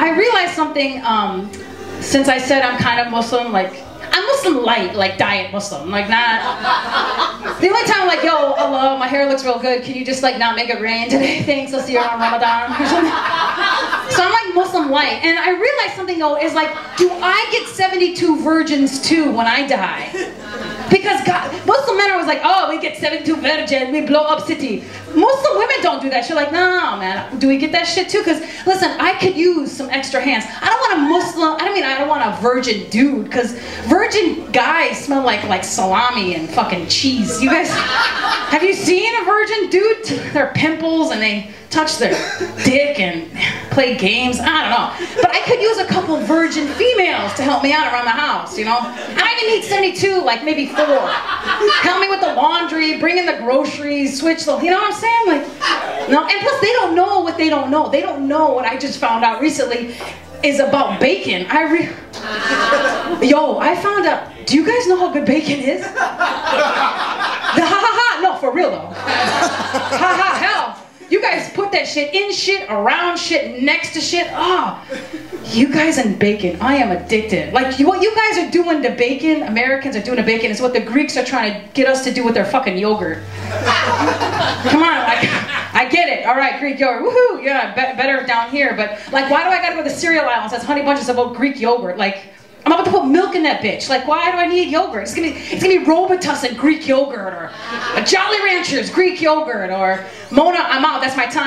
I realized something, since I said I'm kind of Muslim, like, I'm Muslim light, like diet Muslim, like not, the only time I'm like, yo, Allah, my hair looks real good, can you just like not make it rain today, thanks, I'll see you on Ramadan, or something. So I'm like Muslim light, and I realized something though, is like, do I get 72 virgins too when I die? Because God, Muslim men are always like, oh, we get 72 virgins, we blow up city. Muslim women don't do that shit. Like, no, man, do we get that shit too? Because, listen, I could use some extra hands. I don't want a Muslim, I don't want a virgin dude, because virgin guys smell like salami and fucking cheese. You guys, have you seen a virgin dude? Their pimples and they touch their dick and play games. I don't know. But I could use a couple virgin females to help me out around the house, you know? I don't even need 72, like maybe 4. Help me with the laundry, bring in the groceries, switch the, you know what I'm saying? Like, no, and plus they don't know what they don't know. They don't know what I just found out recently is about bacon. Yo, I found out, do you guys know how good bacon is? No, for real though. Hell. You guys put that shit in shit, around shit, next to shit. Oh, you guys and bacon, I am addicted. Like, what you guys are doing to bacon, Americans are doing to bacon, is what the Greeks are trying to get us to do with their fucking yogurt. Come on, like, I get it. All right, Greek yogurt, woohoo, yeah, better down here. But, like, why do I gotta go to the cereal aisle and says Honey Bunches about Greek yogurt? Like, I'm about to put milk in that bitch. Like, why do I need yogurt? It's gonna be Robitussin Greek yogurt, or Jolly Ranchers Greek yogurt, or Mona, I'm out, that's my time.